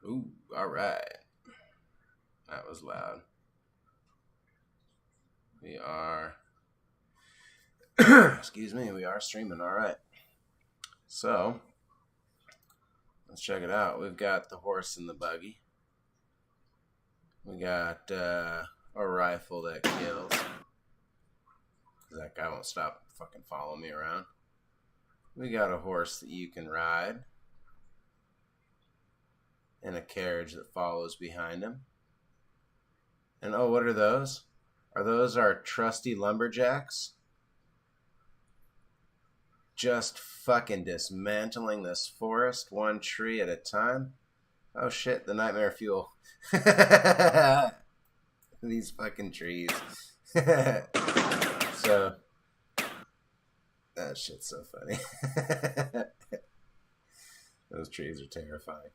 Ooh, all right. That was loud. We are, excuse me, we are streaming. All right. So, let's check it out. We've got the horse and the buggy. We got a rifle that kills. That guy won't stop fucking following me around. We got a horse that you can ride. And a carriage that follows behind him. And oh, what are those? Are those our trusty lumberjacks? Just fucking dismantling this forest one tree at a time. Oh shit, the nightmare fuel. These fucking trees. So, that shit's so funny. Those trees are terrifying.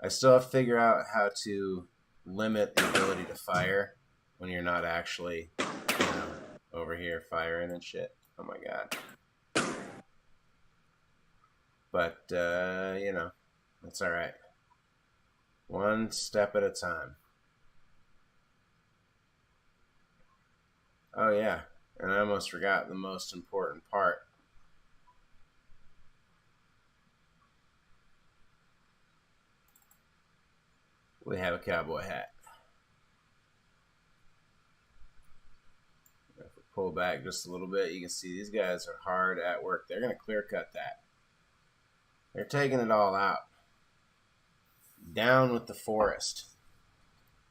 I still have to figure out how to limit the ability to fire when you're not actually, over here firing and shit. Oh my god. But, that's alright. One step at a time. Oh yeah, and I almost forgot the most important part. We have a cowboy hat. If we pull back just a little bit, you can see these guys are hard at work. They're going to clear cut that. They're taking it all out. Down with the forest.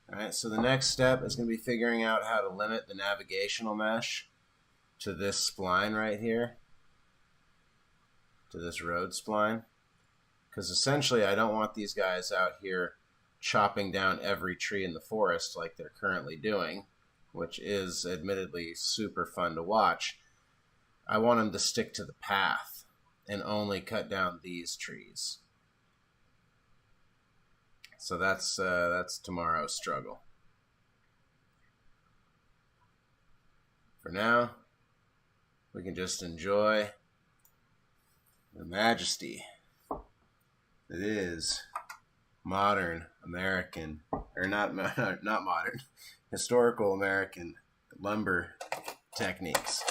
Alright, so the next step is going to be figuring out how to limit the navigational mesh to this spline right here. To this road spline. Because essentially I don't want these guys out here chopping down every tree in the forest like they're currently doing, which is admittedly super fun to watch. I want them to stick to the path and only cut down these trees. So that's tomorrow's struggle. For now, we can just enjoy the majesty that is modern American, or not modern, historical American lumber techniques.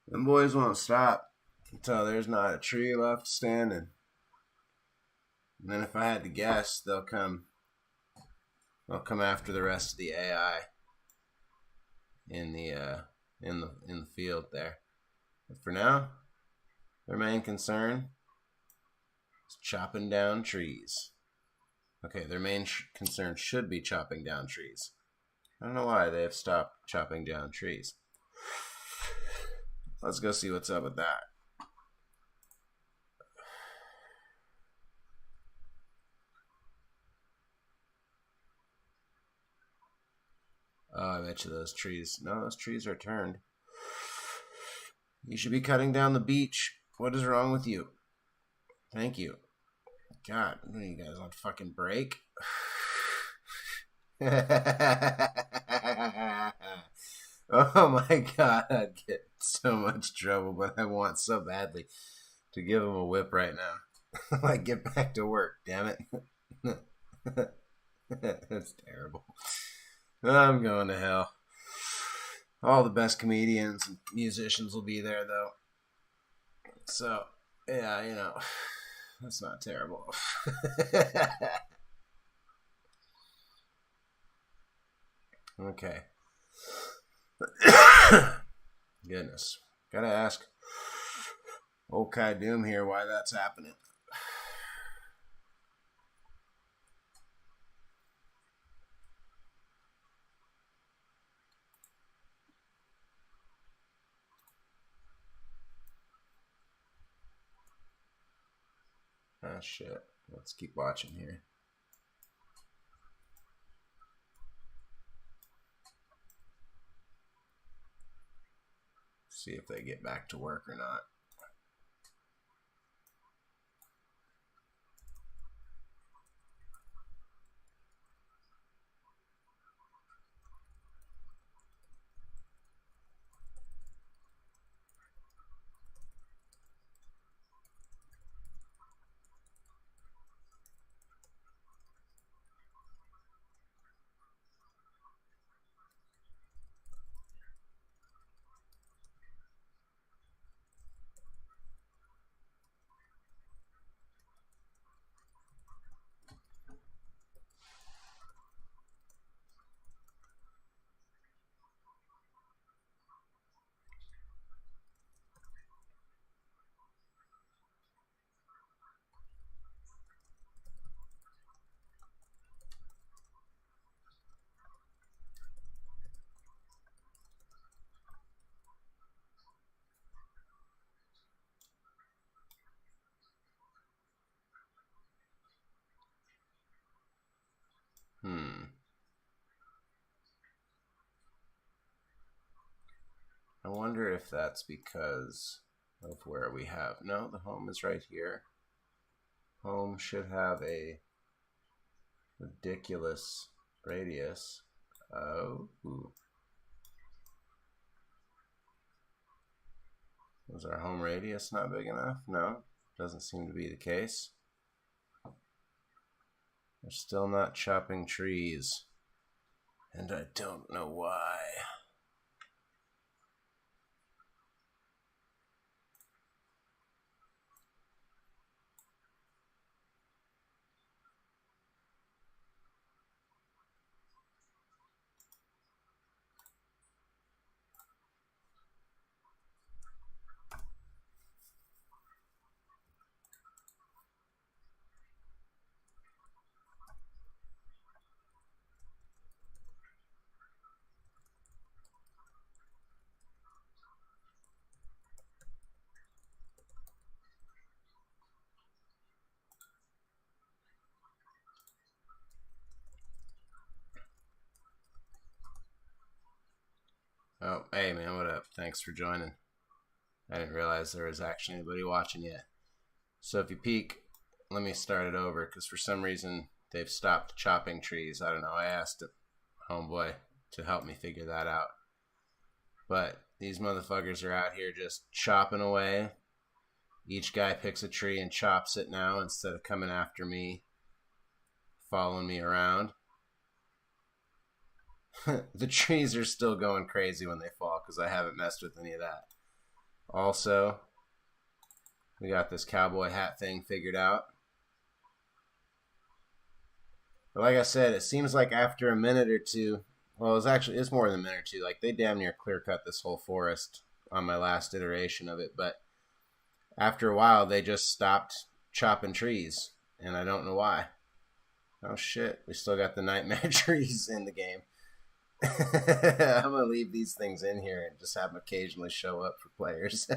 Them boys won't stop until there's not a tree left standing. And then if I had to guess, they'll come after the rest of the AI in the field there. But for now, their main concern is chopping down trees. Okay, their main concern should be chopping down trees. I don't know why they have stopped chopping down trees. Let's go see what's up with that. Oh, I bet you those trees. No, those trees are turned. You should be cutting down the beach. What is wrong with you? Thank you. God, what are you guys on fucking break? Oh my god, I'd get so much trouble, but I want so badly to give him a whip right now. Like, get back to work, damn it. That's terrible. I'm going to hell. All the best comedians and musicians will be there, though. So, yeah, that's not terrible. Okay. Goodness. Gotta ask old Kai Doom here why that's happening. Ah, shit. Let's keep watching here. See if they get back to work or not. I wonder if that's because of where we have... No, the home is right here. Home should have a ridiculous radius. Oh. Was our home radius not big enough? No, doesn't seem to be the case. We're still not chopping trees, and I don't know why. Oh, hey man, what up? Thanks for joining. I didn't realize there was actually anybody watching yet. So if you peek, let me start it over, because for some reason they've stopped chopping trees. I don't know. I asked homeboy to help me figure that out. But these motherfuckers are out here just chopping away. Each guy picks a tree and chops it now instead of coming after me, following me around. The trees are still going crazy when they fall because I haven't messed with any of that. Also, we got this cowboy hat thing figured out. But like I said, it seems like after a minute or two, well, it's more than a minute or two. Like, they damn near clear cut this whole forest on my last iteration of it. But after a while, they just stopped chopping trees, and I don't know why. Oh shit, we still got the nightmare trees in the game. I'm gonna leave these things in here and just have them occasionally show up for players.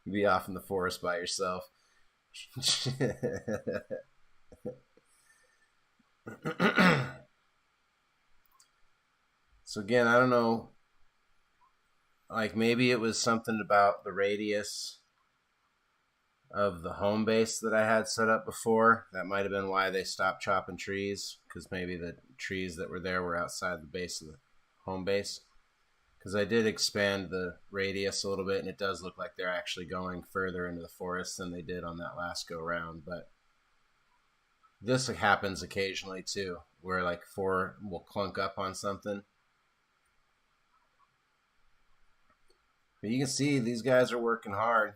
You be off in the forest by yourself. So again, I don't know, like maybe it was something about the radius of the home base that I had set up before. That might have been why they stopped chopping trees, because maybe the trees that were there were outside the base of the home base. Because I did expand the radius a little bit, and it does look like they're actually going further into the forest than they did on that last go round. But this happens occasionally too, where like 4 will clunk up on something. But you can see these guys are working hard.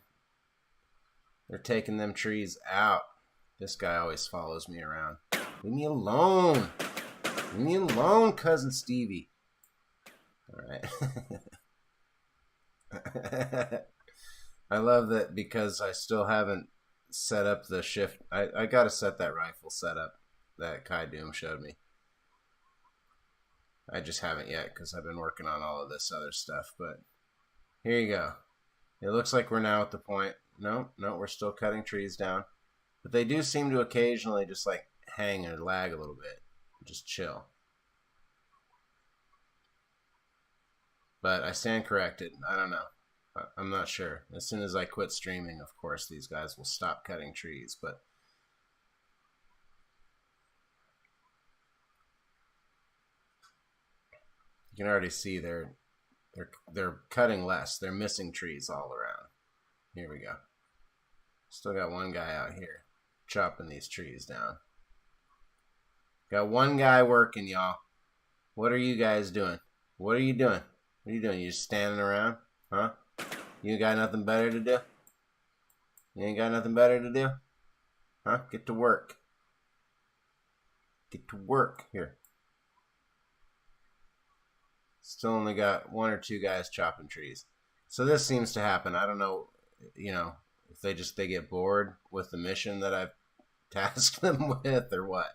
They're taking them trees out. This guy always follows me around. Leave me alone. Leave me alone, Cousin Stevie. All right. I love that because I still haven't set up the shift. I got to set that rifle setup that Kai Doom showed me. I just haven't yet because I've been working on all of this other stuff. But here you go. It looks like we're now at the point. No, we're still cutting trees down. But they do seem to occasionally just like hang and lag a little bit. Just chill. But I stand corrected. I don't know. I'm not sure. As soon as I quit streaming, of course, these guys will stop cutting trees. But you can already see they're cutting less. They're missing trees all around. Here we go. Still got one guy out here chopping these trees down. Got one guy working, y'all. What are you guys doing? What are you doing? What are you doing? You just standing around? Huh? You got nothing better to do? You ain't got nothing better to do? Huh? Get to work. Get to work. Here. Still only got 1 or 2 guys chopping trees. So this seems to happen. I don't know, you know, if they get bored with the mission that I've tasked them with or what.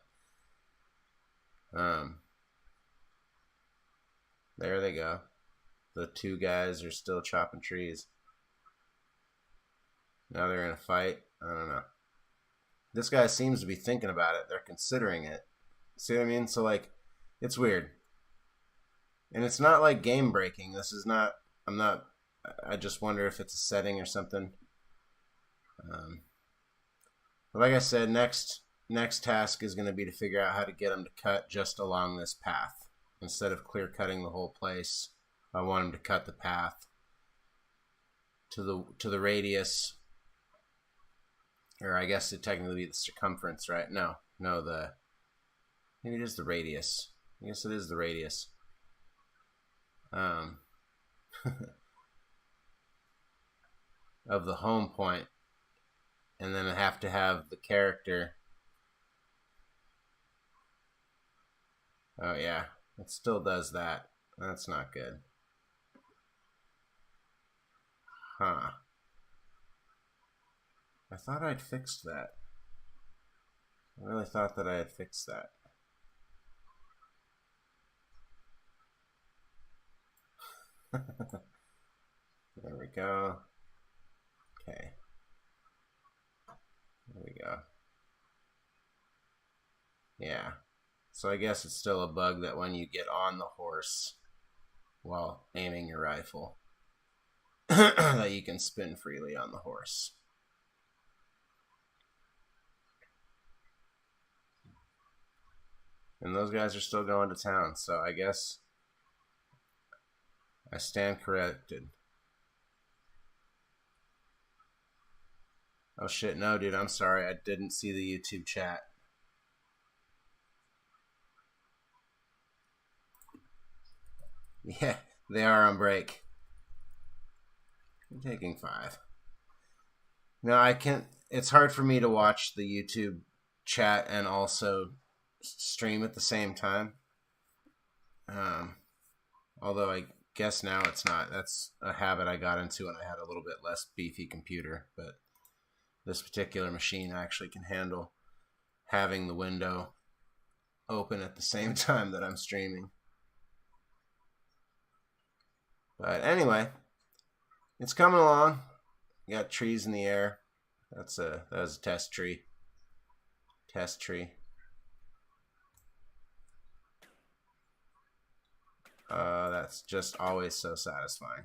There they go. The 2 guys are still chopping trees. Now they're in a fight. I don't know. This guy seems to be thinking about it. They're considering it. See what I mean? So like, it's weird. And it's not like game breaking. This is not I'm not. I just wonder if it's a setting or something. But like I said, next task is going to be to figure out how to get them to cut just along this path instead of clear cutting the whole place. I want them to cut the path to the radius, or I guess it technically be the circumference, right? No, maybe it is the radius. I guess it is the radius. Of the home point, and then I have to have the character. Oh yeah, it still does that. That's not good. Huh. I thought I'd fixed that. I really thought that I had fixed that. There we go. Okay. There we go. Yeah. So I guess it's still a bug that when you get on the horse while aiming your rifle, that you can spin freely on the horse. And those guys are still going to town, so I guess I stand corrected. Oh shit, no dude, I'm sorry, I didn't see the YouTube chat. Yeah, they are on break. I'm taking 5. No, I can't. It's hard for me to watch the YouTube chat and also stream at the same time. Although I guess now it's not. That's a habit I got into when I had a little bit less beefy computer. But this particular machine actually can handle having the window open at the same time that I'm streaming. But anyway, it's coming along. You got trees in the air. That was a test tree. Test tree. That's just always so satisfying.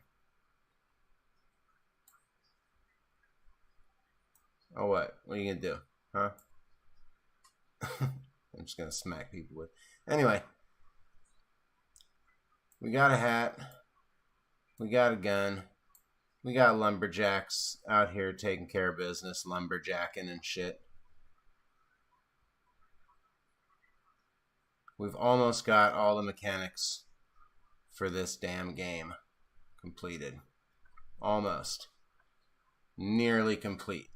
Oh, what? What are you gonna do? Huh? I'm just gonna smack people with. Anyway, we got a hat. We got a gun. We got lumberjacks out here taking care of business, lumberjacking and shit. We've almost got all the mechanics for this damn game completed. Almost. Nearly complete.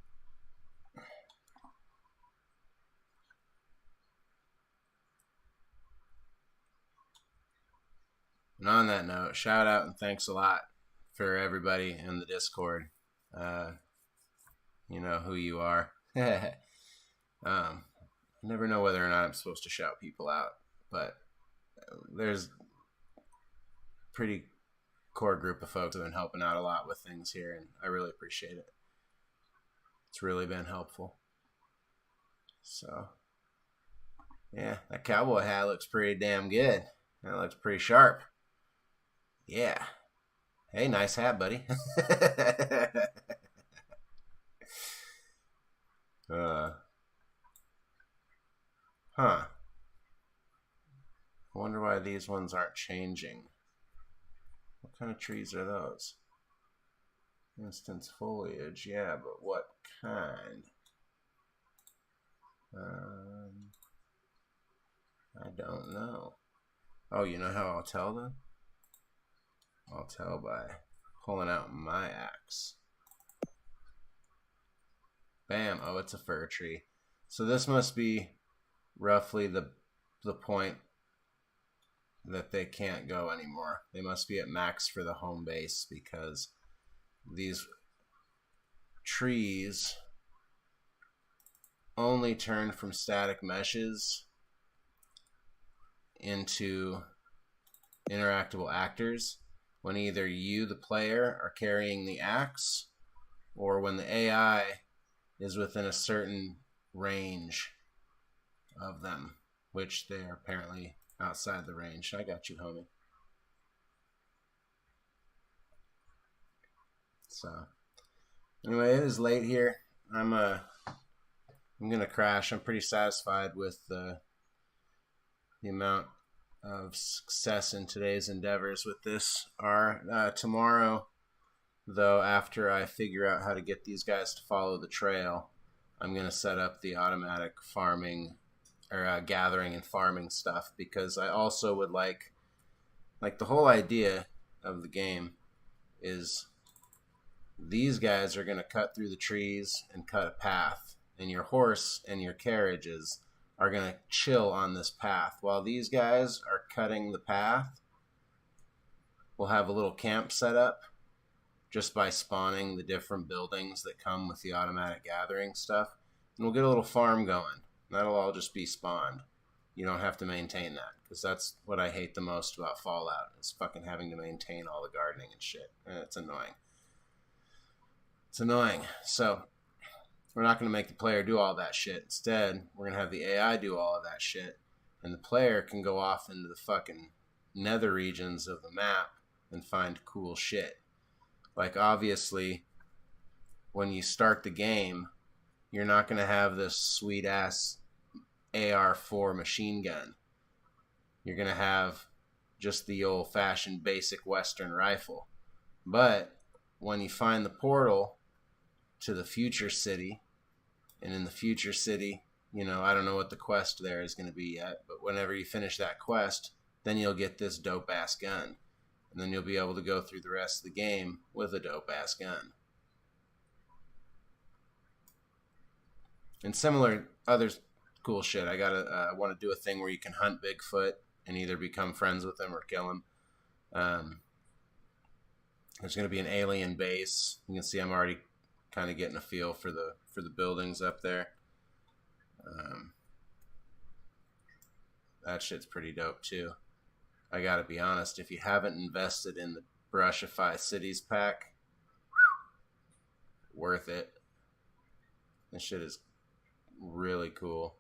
And on that note, shout out and thanks a lot for everybody in the Discord. You know who you are. I never know whether or not I'm supposed to shout people out, but there's a pretty core group of folks who have been helping out a lot with things here, and I really appreciate it. It's really been helpful. So, yeah, that cowboy hat looks pretty damn good. That looks pretty sharp. Yeah. Hey, nice hat, buddy. Huh. I wonder why these ones aren't changing. What kind of trees are those? Instance foliage, yeah, but what kind? I don't know. Oh, you know how I'll tell them? I'll tell by pulling out my axe. Bam. Oh, it's a fir tree. So this must be roughly the point that they can't go anymore. They must be at max for the home base because these trees only turn from static meshes into interactable actors when either you, the player, are carrying the axe, or when the AI is within a certain range of them, which they are apparently outside the range. I got you, homie. So anyway, it is late here. I'm gonna crash. I'm pretty satisfied with the amount of success in today's endeavors with this. Tomorrow, though, after I figure out how to get these guys to follow the trail, I'm gonna set up the automatic farming or gathering and farming stuff, because I also would like the whole idea of the game is these guys are going to cut through the trees and cut a path, and your horse and your carriages are going to chill on this path while these guys are cutting the path. We'll have a little camp set up just by spawning the different buildings that come with the automatic gathering stuff, and we'll get a little farm going. That'll all just be spawned. You don't have to maintain that, because that's what I hate the most about Fallout, is fucking having to maintain all the gardening and shit. It's annoying. It's annoying. So we're not going to make the player do all that shit. Instead, we're going to have the AI do all of that shit, and the player can go off into the fucking nether regions of the map and find cool shit. Like, obviously, when you start the game, you're not going to have this sweet-ass AR-4 machine gun. You're going to have just the old-fashioned basic Western rifle. But when you find the portal to the future city, and in the future city, you know, I don't know what the quest there is going to be yet, but whenever you finish that quest, then you'll get this dope-ass gun. And then you'll be able to go through the rest of the game with a dope-ass gun. And similar other cool shit. I want to do a thing where you can hunt Bigfoot and either become friends with him or kill him. There's going to be an alien base. You can see I'm already kind of getting a feel for the buildings up there. That shit's pretty dope too. I gotta be honest, if you haven't invested in the Brushify Cities pack, worth it. This shit is really cool.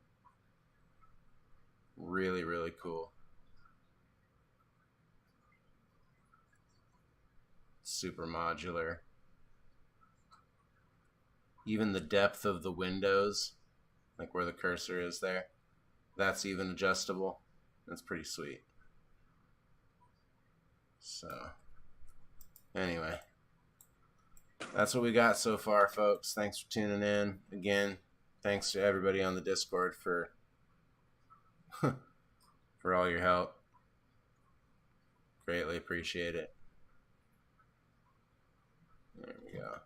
Really, really cool. Super modular. Even the depth of the windows, like where the cursor is there, that's even adjustable. That's pretty sweet. So, anyway, that's what we got so far, folks. Thanks for tuning in. Again, thanks to everybody on the Discord for for all your help. Greatly appreciate it. There we go.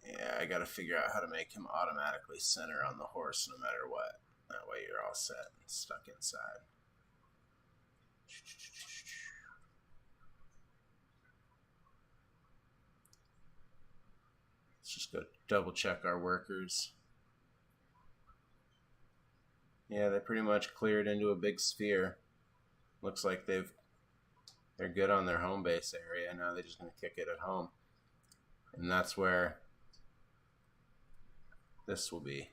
Yeah, I gotta figure out how to make him automatically center on the horse no matter what. That way you're all set and stuck inside. Let's just go double check our workers. Yeah, they pretty much cleared into a big sphere. Looks like they're good on their home base area. Now they're just going to kick it at home. And that's where this will be.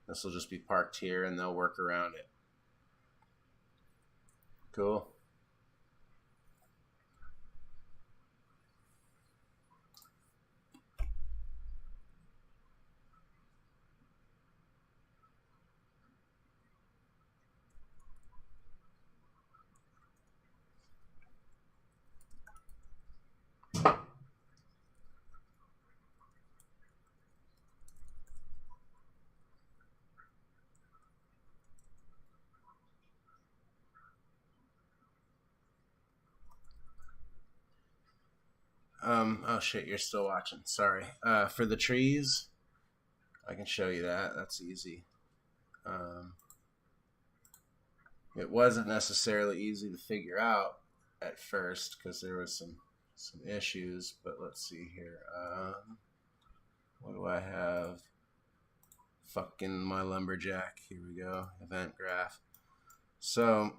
This will just be parked here and they'll work around it. Cool. Oh shit, you're still watching. Sorry. For the trees, I can show you that. That's easy. It wasn't necessarily easy to figure out at first because there was some issues, but let's see here. What do I have? Fucking my lumberjack. Here we go. Event graph. So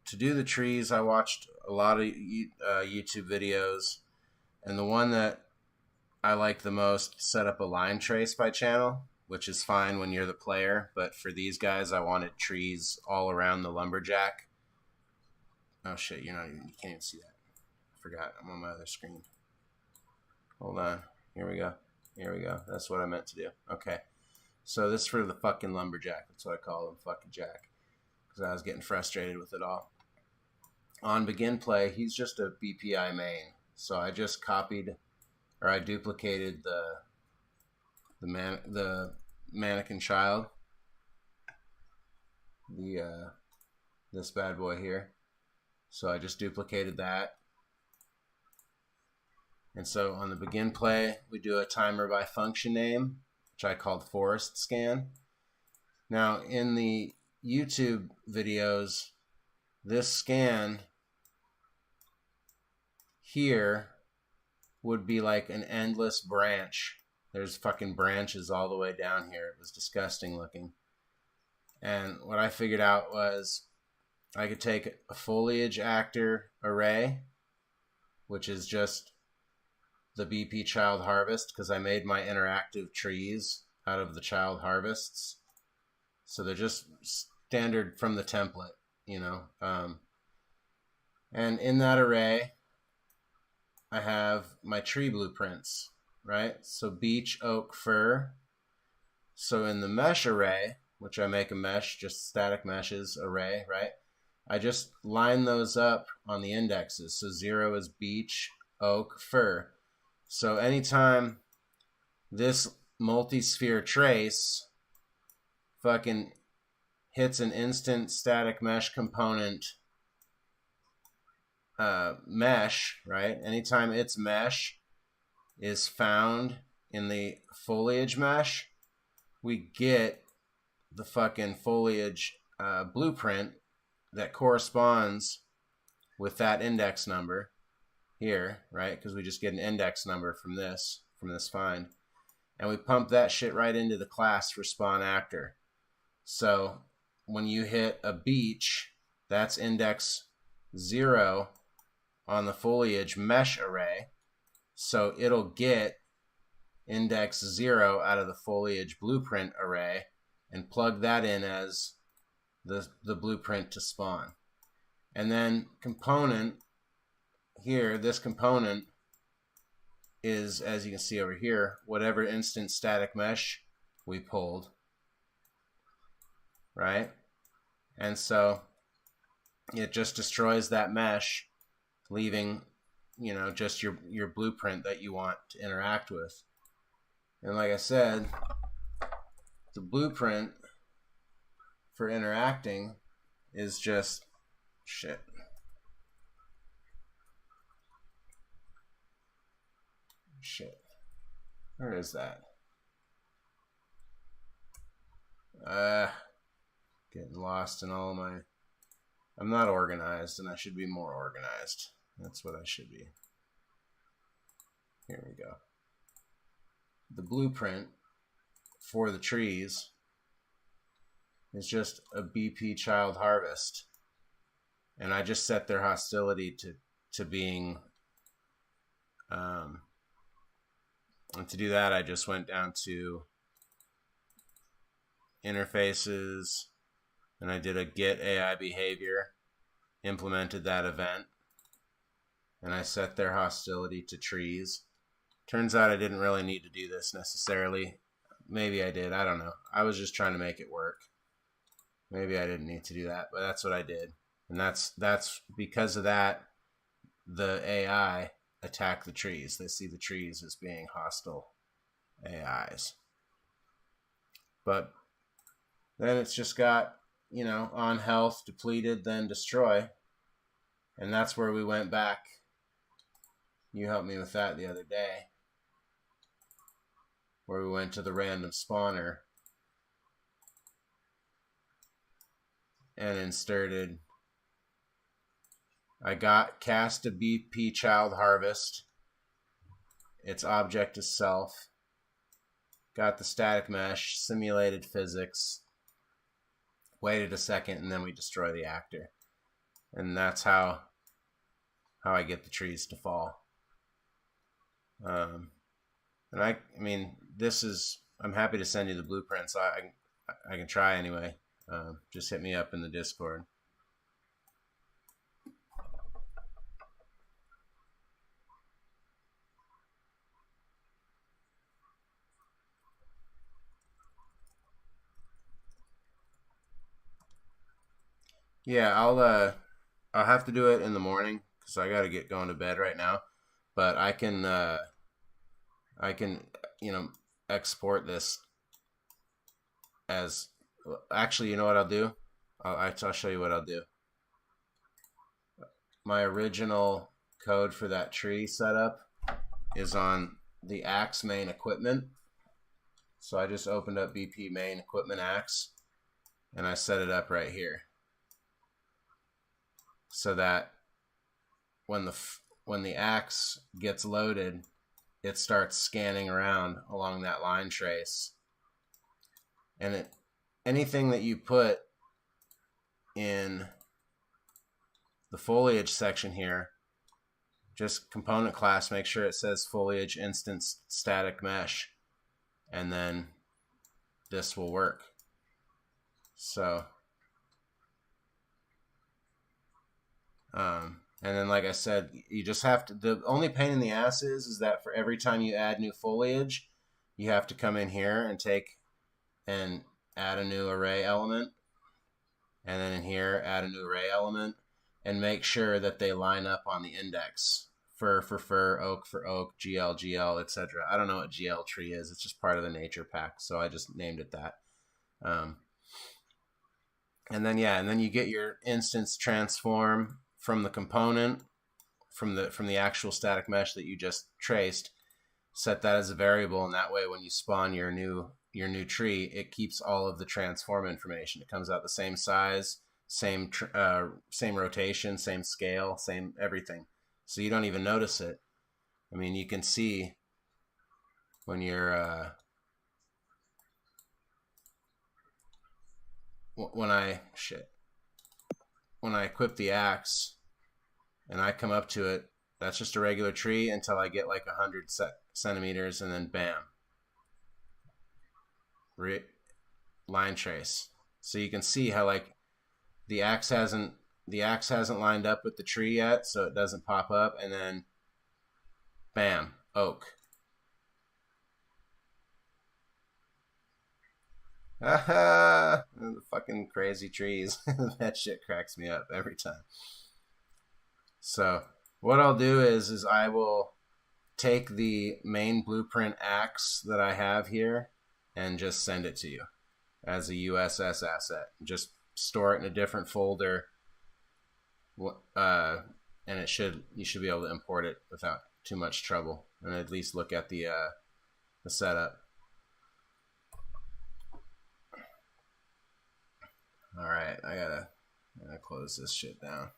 to do the trees, I watched a lot of YouTube videos, and the one that I like the most set up a line trace by channel, which is fine when you're the player, but for these guys, I wanted trees all around the lumberjack. Oh shit, you can't even see that. forgot. I'm on my other screen. Hold on. Here we go. Here we go. That's what I meant to do. Okay. So this is for the fucking lumberjack. That's what I call him, fucking Jack. Because I was getting frustrated with it all. On begin play, he's just a BPI main. So I just copied, or I duplicated the mannequin child. This bad boy here. So I just duplicated that. And so on the begin play, we do a timer by function name, which I called forest scan. Now in the YouTube videos, this scan here would be like an endless branch. There's fucking branches all the way down here. It was disgusting looking. And what I figured out was I could take a foliage actor array, which is just the BP child harvest, because I made my interactive trees out of the child harvests. So they're just standard from the template, you know. And in that array, I have my tree blueprints, right? So beech, oak, fir. So in the mesh array, which I make a mesh, just static meshes array, right? I just line those up on the indexes. So 0 is beech, oak, fir. So anytime this multi-sphere trace fucking hits an instant static mesh component mesh, right? Anytime its mesh is found in the foliage mesh, we get the fucking foliage blueprint that corresponds with that index number here, right? Because we just get an index number from this find. And we pump that shit right into the class for spawn actor. So when you hit a beech, that's index 0 on the foliage mesh array. So it'll get index 0 out of the foliage blueprint array and plug that in as the blueprint to spawn. And then component here, this component is, as you can see over here, whatever instant static mesh we pulled, right? And so it just destroys that mesh, leaving, you know, just your blueprint that you want to interact with. And like I said, the blueprint for interacting is just shit. Shit. Where is that? Getting lost in all of my... I'm not organized, and I should be more organized. That's what I should be. Here we go. The blueprint for the trees is just a BP child harvest. And I just set their hostility to being... and to do that, I just went down to interfaces, and I did a get AI behavior, implemented that event, and I set their hostility to trees. Turns out I didn't really need to do this necessarily. Maybe I did. I don't know. I was just trying to make it work. Maybe I didn't need to do that, but that's what I did. And that's because of that, the AI attack the trees. They see the trees as being hostile AIs. But then it's just got, you know, on health, depleted, then destroy. And that's where we went back. You helped me with that the other day. Where we went to the random spawner and inserted... I got cast a BP child harvest. Its object is self. Got the static mesh, simulated physics. Waited a second, and then we destroy the actor. And that's how I get the trees to fall. And I mean, this is... I'm happy to send you the blueprints. I can try anyway. Just hit me up in the Discord. Yeah, I'll have to do it in the morning because I got to get going to bed right now. But I can you know export this as actually, you know what I'll do? I'll show you what I'll do. My original code for that tree setup is on the axe main equipment. So I just opened up BP main equipment axe and I set it up right here so that when the axe gets loaded, it starts scanning around along that line trace, and anything that you put in the foliage section here, just component class, make sure it says foliage instance static mesh, and then this will work. So and then, like I said, you just have to, the only pain in the ass is that for every time you add new foliage, you have to come in here and add a new array element, and then in here add a new array element, and make sure that they line up on the index. Fir for fir, oak for oak, GL, etc. I don't know what GL tree is. It's just part of the nature pack, so I just named it that. And then you get your instance transform from the component, from the actual static mesh that you just traced. Set that as a variable, and that way when you spawn your new tree, it keeps all of the transform information. It comes out the same size, same rotation, same scale, same everything. So you don't even notice it. I mean, you can see when you're when I equip the axe and I come up to it, that's just a regular tree until I get like 100 centimeters, and then bam, line trace. So you can see how like the axe hasn't lined up with the tree yet, so it doesn't pop up, and then bam, oak. The fucking crazy trees. That shit cracks me up every time. So what I'll do is I will take the main blueprint axe that I have here and just send it to you as a USS asset. Just store it in a different folder, and you should be able to import it without too much trouble, and at least look at the setup. All right, I gotta close this shit down.